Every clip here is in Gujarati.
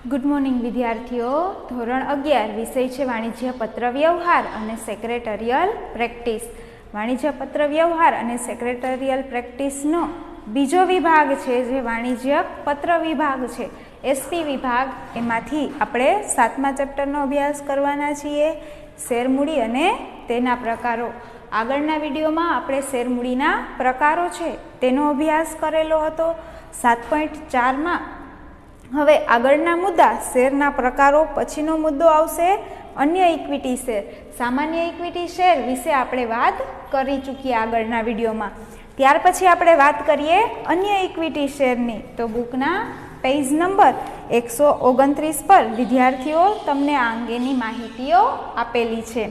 ગુડ મોર્નિંગ વિદ્યાર્થીઓ. ધોરણ 11 વિષય છે વાણિજ્ય પત્ર વ્યવહાર અને સેક્રેટરિયલ પ્રેક્ટિસ. વાણિજ્ય પત્ર વ્યવહાર અને સેક્રેટરિયલ પ્રેક્ટિસનો બીજો વિભાગ છે જે વાણિજ્ય પત્ર વિભાગ છે, એસપી વિભાગ. એમાંથી આપણે 7મા ચેપ્ટરનો અભ્યાસ કરવાના છીએ, શેરમૂડી અને તેના પ્રકારો. આગળના વિડીયોમાં આપણે શેરમૂડીના પ્રકારો છે તેનો અભ્યાસ કરેલો હતો 7.4માં. હવે આગળના મુદ્દા શેરના પ્રકારો, પછીનો મુદ્દો આવશે અન્ય ઇક્વિટી શેર. સામાન્ય ઇક્વિટી શેર વિશે આપણે વાત કરી ચૂકીએ આગળના વિડીયોમાં. ત્યાર પછી આપણે વાત કરીએ અન્ય ઇક્વિટી શેરની. તો બુકના પેજ નંબર 129 પર વિદ્યાર્થીઓ તમને આ અંગેની માહિતીઓ આપેલી છે.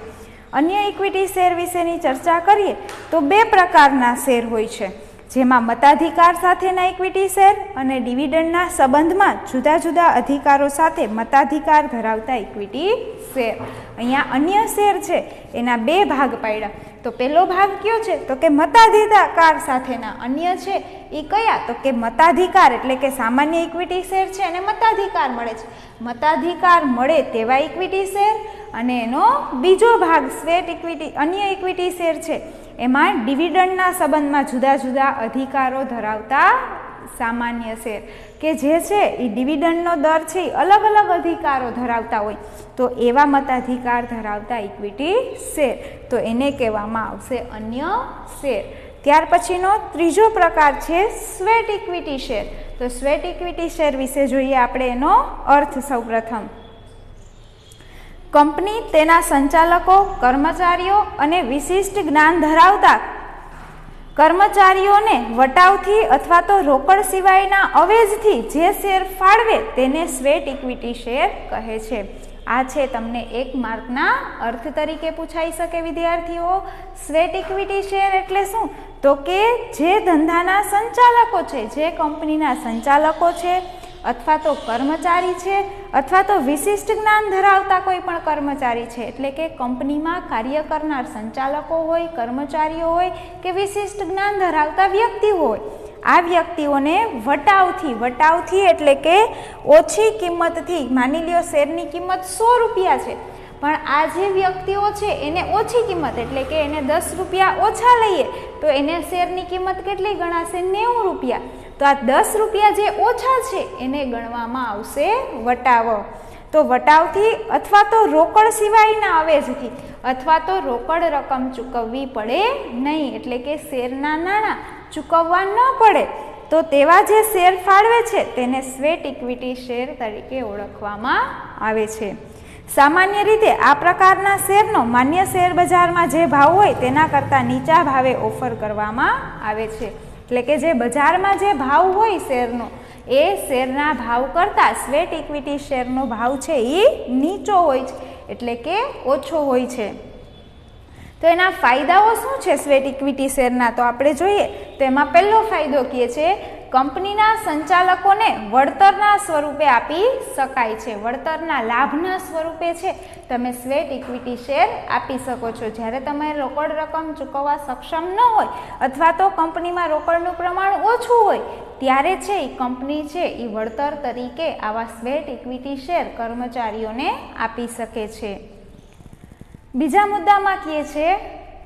અન્ય ઇક્વિટી શેર વિશેની ચર્ચા કરીએ તો બે પ્રકારના શેર હોય છે, જેમાં મતાધિકાર સાથેના ઇક્વિટી શેર અને ડિવિડન્ડના સંબંધમાં જુદા જુદા અધિકારો સાથે મતાધિકાર ધરાવતા ઇક્વિટી શેર. અહીંયા અન્ય શેર છે એના બે ભાગ પાડ્યા. તો પહેલો ભાગ કયો છે? તો કે મતાધિકાર સાથેના. અન્ય છે એ કયા? તો કે મતાધિકાર, એટલે કે સામાન્ય ઇક્વિટી શેર છે અને મતાધિકાર મળે છે. મતાધિકાર મળે તેવા ઇક્વિટી શેર અને એનો બીજો ભાગ સ્વેટ ઇક્વિટી અન્ય ઇક્વિટી શેર છે, એમાં ડિવિડન્ડના સંબંધમાં જુદા જુદા અધિકારો ધરાવતા સામાન્ય શેર, કે જે છે એ ડિવિડન્ડનો દર છે એ અલગ અલગ અધિકારો ધરાવતા હોય, તો એવા મતાધિકાર ધરાવતા ઇક્વિટી શેર, તો એને કહેવામાં આવશે અન્ય શેર. ત્યાર પછીનો ત્રીજો પ્રકાર છે સ્વેટ ઇક્વિટી શેર. તો સ્વેટ ઇક્વિટી શેર વિશે જોઈએ આપણે એનો અર્થ. સૌપ્રથમ, કંપની તેના સંચાલકો, કર્મચારીઓ અને વિશિષ્ટ જ્ઞાન ધરાવતા કર્મચારીઓને વટાવથી અથવા તો રોકડ સિવાયના અવેજથી જે શેર ફાળવે તેને સ્વેટ ઇક્વિટી શેર કહે છે. આ છે તમને 1 માર્કના અર્થ તરીકે પૂછાઈ શકે વિદ્યાર્થીઓ. સ્વેટ ઇક્વિટી શેર એટલે શું? તો કે જે ધંધાના સંચાલકો છે, જે કંપનીના સંચાલકો છે અથવા તો કર્મચારી છે અથવા તો વિશિષ્ટ જ્ઞાન ધરાવતા કોઈ પણ કર્મચારી છે, એટલે કે કંપનીમાં કાર્ય કરનાર સંચાલકો હોય, કર્મચારીઓ હોય કે વિશિષ્ટ જ્ઞાન ધરાવતા વ્યક્તિઓ હોય, આ વ્યક્તિઓને વટાવથી એટલે કે ઓછી કિંમતથી, માની લ્યો શેરની કિંમત 100 રૂપિયા છે, પણ આ જે વ્યક્તિઓ છે એને ઓછી કિંમત, એટલે કે એને 10 રૂપિયા ઓછા લઈએ તો એને શેરની કિંમત કેટલી ગણાશે? 90 રૂપિયા. તો આ 10 રૂપિયા જે ઓછા છે એને ગણવામાં આવશે વટાવ. તો વટાવથી અથવા તો રોકડ સિવાયના અવેજથી અથવા તો રોકડ રકમ ચૂકવવી પડે નહીં, એટલે કે શેરના નાણાં ચૂકવવા ન પડે, તો તેવા જે શેર ફાળવે છે તેને સ્વેટ ઇક્વિટી શેર તરીકે ઓળખવામાં આવે છે. સામાન્ય રીતે આ પ્રકારના શેરનો માન્ય શેર બજારમાં જે ભાવ હોય તેના કરતાં નીચા ભાવે ઓફર કરવામાં આવે છે, એટલે કે જે બજારમાં જે ભાવ હોય શેરનો, એ શેરના ભાવ કરતાં સ્વેટ ઇક્વિટી શેરનો ભાવ છે એ નીચો હોય છે, એટલે કે ઓછો હોય છે. તો એના ફાયદાઓ શું છે સ્વેટ ઇક્વિટી શેરના? તો આપણે જોઈએ તો એમાં પહેલો ફાયદો કહે છે કંપનીના સંચાલકોને વળતરના સ્વરૂપે આપી શકાય છે. વળતરના લાભના સ્વરૂપે છે તમે સ્વેટ ઇક્વિટી શેર આપી શકો છો. જ્યારે તમે રોકડ રકમ ચૂકવવા સક્ષમ ન હોય અથવા તો કંપનીમાં રોકડનું પ્રમાણ ઓછું હોય, ત્યારે છે એ કંપની છે એ વળતર તરીકે આવા સ્વેટ ઇક્વિટી શેર કર્મચારીઓને આપી શકે છે. બીજા મુદ્દામાં કહે છે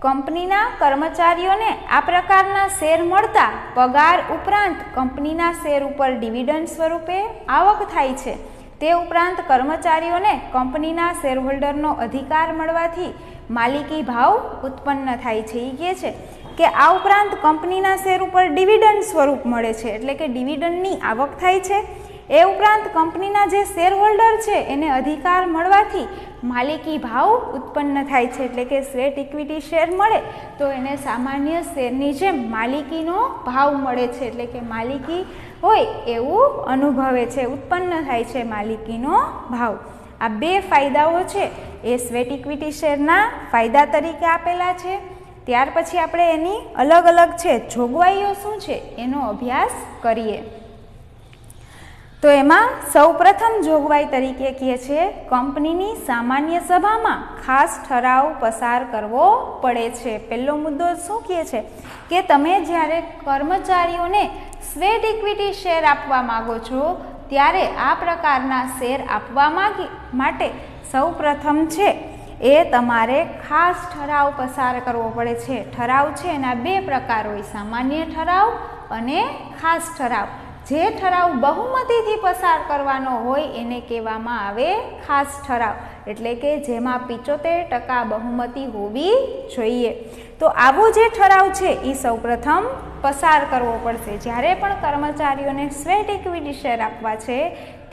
કંપનીના કર્મચારીઓને આ પ્રકારના શેર મળતા પગાર ઉપરાંત કંપનીના શેર ઉપર ડિવિડન્ડ સ્વરૂપે આવક થાય છે. તે ઉપરાંત કર્મચારીઓને કંપનીના શેરહોલ્ડરનો અધિકાર મળવાથી માલિકી ભાવ ઉત્પન્ન થાય છે. એ કહે છે કે આ ઉપરાંત કંપનીના શેર ઉપર ડિવિડન્ડ સ્વરૂપ મળે છે, એટલે કે ડિવિડન્ડની આવક થાય છે. એ ઉપરાંત કંપનીના જે શેરહોલ્ડર છે એને અધિકાર મળવાથી માલિકી ભાવ ઉત્પન્ન થાય છે, એટલે કે સ્વેટ ઇક્વિટી શેર મળે તો એને સામાન્ય શેરની જેમ માલિકીનો ભાવ મળે છે, એટલે કે માલિકી હોય એવું અનુભવે છે, ઉત્પન્ન થાય છે માલિકીનો ભાવ. આ બે ફાયદાઓ છે એ સ્વેટ ઇક્વિટી શેરના ફાયદા તરીકે આપેલા છે. ત્યાર પછી આપણે એની અલગ અલગ છે જોગવાઈઓ શું છે એનો અભ્યાસ કરીએ. તો એમાં સૌપ્રથમ જોગવાઈ તરીકે કહે છે કંપનીની સામાન્ય સભામાં ખાસ ઠરાવ પસાર કરવો પડે છે. પહેલો મુદ્દો શું કહે છે કે તમે જ્યારે કર્મચારીઓને સ્વેટ ઇક્વિટી શેર આપવા માગો છો ત્યારે આ પ્રકારના શેર આપવા માટે સૌ પ્રથમ છે એ તમારે ખાસ ઠરાવ પસાર કરવો પડે છે. ઠરાવ છે એના બે પ્રકાર હોય, સામાન્ય ઠરાવ અને ખાસ ઠરાવ. જે ઠરાવ બહુમતીથી પસાર કરવાનો હોય એને કહેવામાં આવે ખાસ ઠરાવ, એટલે કે જેમાં 75% બહુમતી હોવી જોઈએ. તો આવો જે ઠરાવ છે એ સૌપ્રથમ પસાર કરવો પડશે. જ્યારે પણ કર્મચારીઓને સ્વેટ ઇક્વિટી શેર આપવા છે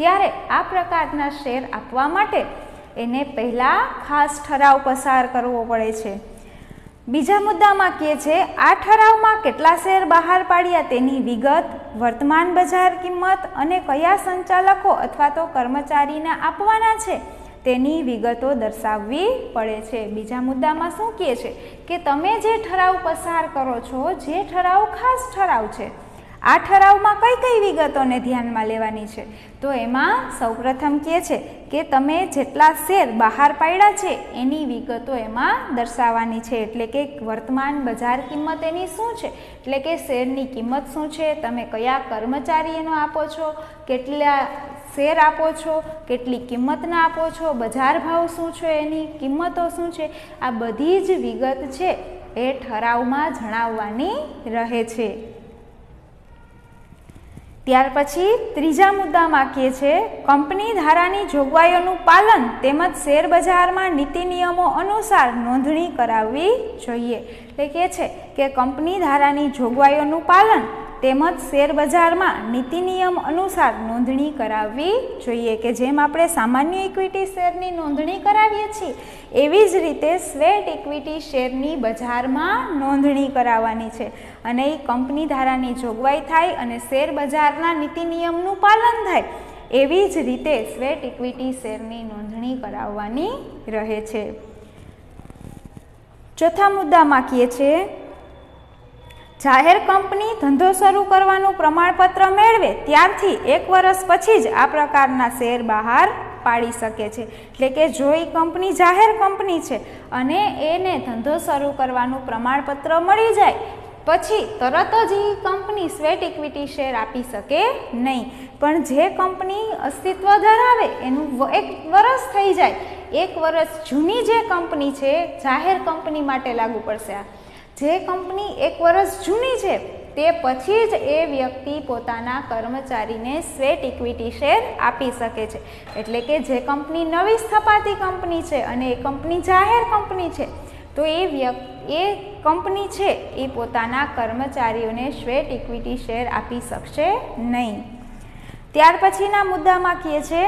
ત્યારે આ પ્રકારના શેર આપવા માટે એને પહેલાં ખાસ ઠરાવ પસાર કરવો પડે છે. બીજા મુદ્દામાં કહે છે આ ઠરાવમાં કેટલા શેર બહાર પાડ્યા તેની વિગત, વર્તમાન બજાર કિંમત અને કયા સંચાલકો અથવા તો કર્મચારીને આપવાના છે તેની વિગતો દર્શાવવી પડે છે. બીજા મુદ્દામાં શું કહે છે કે તમે જે ઠરાવ પસાર કરો છો, જે ઠરાવ ખાસ ઠરાવ છે, આ ઠરાવમાં કઈ કઈ વિગતોને ધ્યાનમાં લેવાની છે? તો એમાં સૌપ્રથમ કહે છે કે તમે જેટલા શેર બહાર પાડ્યા છે એની વિગતો એમાં દર્શાવવાની છે. એટલે કે વર્તમાન બજાર કિંમત એની શું છે, એટલે કે શેરની કિંમત શું છે, તમે કયા કર્મચારીનો આપો છો, કેટલા શેર આપો છો, કેટલી કિંમતના આપો છો, બજાર ભાવ શું છે, એની કિંમતો શું છે, આ બધી જ વિગત છે એ ઠરાવમાં જણાવવાની રહે છે. ત્યાર પછી ત્રીજા મુદ્દામાં કહે છે કંપની ધારાની જોગવાઈઓનું પાલન તેમજ શેર બજારમાં નીતિ નિયમો અનુસાર નોંધણી કરાવવી જોઈએ. એટલે કહે છે કે કંપની ધારાની જોગવાઈઓનું પાલન તેમજ શેર બજારમાં નીતિ નિયમ અનુસાર નોંધણી કરાવવી જોઈએ. કે જેમ આપણે સામાન્ય ઇક્વિટી શેરની નોંધણી કરાવીએ છીએ એવી જ રીતે સ્વેટ ઇક્વિટી શેરની બજારમાં નોંધણી કરાવવાની છે. અને એ કંપની ધારાની જોગવાઈ થાય અને શેર બજારના નીતિ નિયમનું પાલન થાય એવી જ રીતે સ્વેટ ઇક્વિટી શેરની નોંધણી કરાવવાની રહે છે. ચોથા મુદ્દામાં કહે છે જાહેર કંપની ધંધો શરૂ કરવાનું પ્રમાણપત્ર મેળવે ત્યારથી 1 વર્ષ પછી જ આ પ્રકારના શેર બહાર પાડી શકે છે. એટલે કે જો એ કંપની જાહેર કંપની છે અને એને ધંધો શરૂ કરવાનું પ્રમાણપત્ર મળી જાય પછી તરત જ એ કંપની સ્વેટ ઇક્વિટી શેર આપી શકે નહીં. પણ જે કંપની અસ્તિત્વ ધરાવે એનું 1 વર્ષ થઈ જાય, 1 વર્ષ જૂની જે કંપની છે, જાહેર કંપની માટે લાગુ પડશે આ, જે કંપની 1 વર્ષ જૂની છે તે પછી જ એ વ્યક્તિ પોતાના કર્મચારીને સ્વેટ ઇક્વિટી શેર આપી શકે છે. એટલે કે જે કંપની નવી સ્થપાતી કંપની છે અને એ કંપની જાહેર કંપની છે તો એ કંપની છે એ પોતાના કર્મચારીઓને સ્વેટ ઇક્વિટી શેર આપી શકશે નહીં. ત્યાર પછીના મુદ્દામાં કહે છે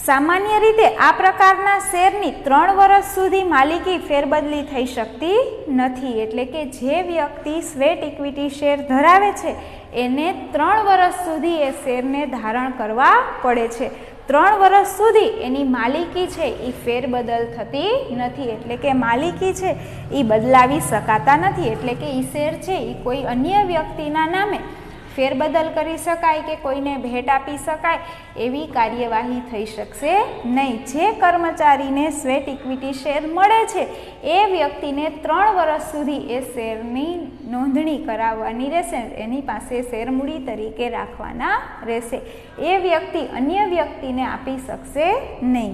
સામાન્ય રીતે આ પ્રકારના શેરની 3 વર્ષ સુધી માલિકી ફેરબદલી થઈ શકતી નથી. એટલે કે જે વ્યક્તિ સ્વેટ ઇક્વિટી શેર ધરાવે છે એને 3 વર્ષ સુધી એ શેરને ધારણ કરવા પડે છે. 3 વર્ષ સુધી એની માલિકી છે એ ફેરબદલ થતી નથી. એટલે કે માલિકી છે એ બદલાવી શકાતા નથી. એટલે કે એ શેર છે એ કોઈ અન્ય વ્યક્તિના નામે ફેરબદલ કરી શકાય કે કોઈને ભેટ આપી શકાય એવી કાર્યવાહી થઈ શકશે નહીં. જે કર્મચારીને સ્વેટ ઇક્વિટી શેર મળે છે એ વ્યક્તિને 3 વર્ષ સુધી એ શેરની નોંધણી કરાવવાની રહેશે, એની પાસે શેર મૂડી તરીકે રાખવાના રહેશે. એ વ્યક્તિ અન્ય વ્યક્તિને આપી શકશે નહીં.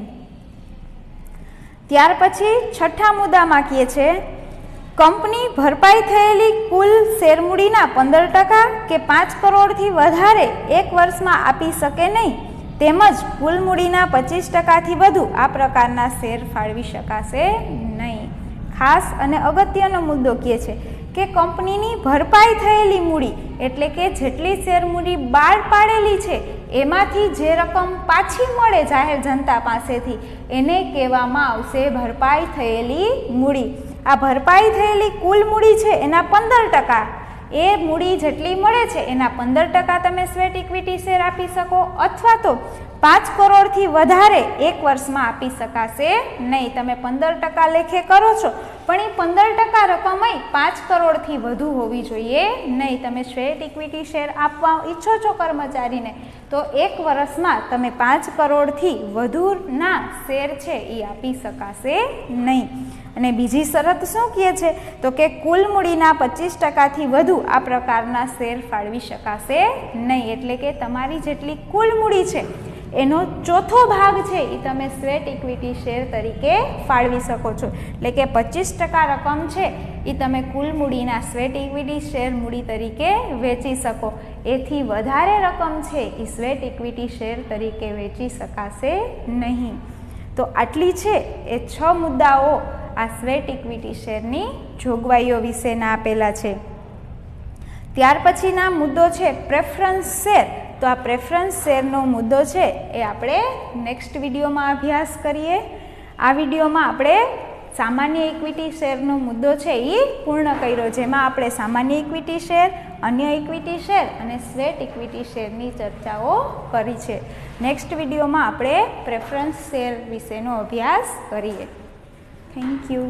ત્યાર પછી છઠ્ઠા મુદ્દામાં કહે છે કંપની ભરપાઈ થયેલી કુલ શેરમૂડીના 15% કે 5 કરોડથી વધારે 1 વર્ષમાં આપી શકે નહીં, તેમજ કુલ મૂડીના 25%થી વધુ આ પ્રકારના શેર ફાળવી શકાશે નહીં. ખાસ અને અગત્યનો મુદ્દો કહે છે કે કંપનીની ભરપાઈ થયેલી મૂડી એટલે કે જેટલી શેરમૂડી બહાર પાડેલી છે એમાંથી જે રકમ પાછી મળે જાહેર જનતા પાસેથી એને કહેવામાં આવશે ભરપાઈ થયેલી મૂડી. આ ભરપાઈ થયેલી કુલ મૂડી છે એના 15%, એ મૂડી જેટલી મળે છે એના 15% તમે સ્વેટ ઇક્વિટી શેર આપી શકો અથવા તો 5 કરોડથી વધારે 1 વર્ષમાં આપી શકાશે નહીં. તમે 15% લેખે કરો છો પણ એ 15% રકમ 5 કરોડથી વધુ હોવી જોઈએ નહીં. તમે સ્વેટ ઇક્વિટી શેર આપવા ઈચ્છો છો કર્મચારીને તો 1 વર્ષમાં તમે 5 કરોડથી વધુના શેર છે એ આપી શકાશે નહીં. અને બીજી શરત શું કહે છે તો કે કુલ મૂડીના 25%થી વધુ આ પ્રકારના શેર ફાળવી શકાશે નહીં. એટલે કે તમારી જેટલી કુલ મૂડી છે એનો ચોથો ભાગ છે એ તમે સ્વેટ ઇક્વિટી શેર તરીકે ફાળવી શકો છો. એટલે કે 25% રકમ છે એ તમે કુલ મૂડીના સ્વેટ ઇક્વિટી શેર મૂડી તરીકે વેચી શકો. એથી વધારે રકમ છે એ સ્વેટ ઇક્વિટી શેર તરીકે વેચી શકાશે નહીં. તો આટલી છે એ 6 મુદ્દાઓ આ સ્વેટ ઇક્વિટી શેરની જોગવાઈઓ વિશેના આપેલા છે. ત્યાર પછીના મુદ્દો છે પ્રેફરન્સ શેર. તો આ પ્રેફરન્સ શેરનો મુદ્દો છે એ આપણે નેક્સ્ટ વિડીયોમાં અભ્યાસ કરીએ. આ વિડીયોમાં આપણે સામાન્ય ઇક્વિટી શેરનો મુદ્દો છે એ પૂર્ણ કર્યો, જેમાં આપણે સામાન્ય ઇક્વિટી શેર, અન્ય ઇક્વિટી શેર અને સ્વેટ ઇક્વિટી શેરની ચર્ચાઓ કરી છે. નેક્સ્ટ વિડીયોમાં આપણે પ્રેફરન્સ શેર વિશેનો અભ્યાસ કરીએ. Thank you.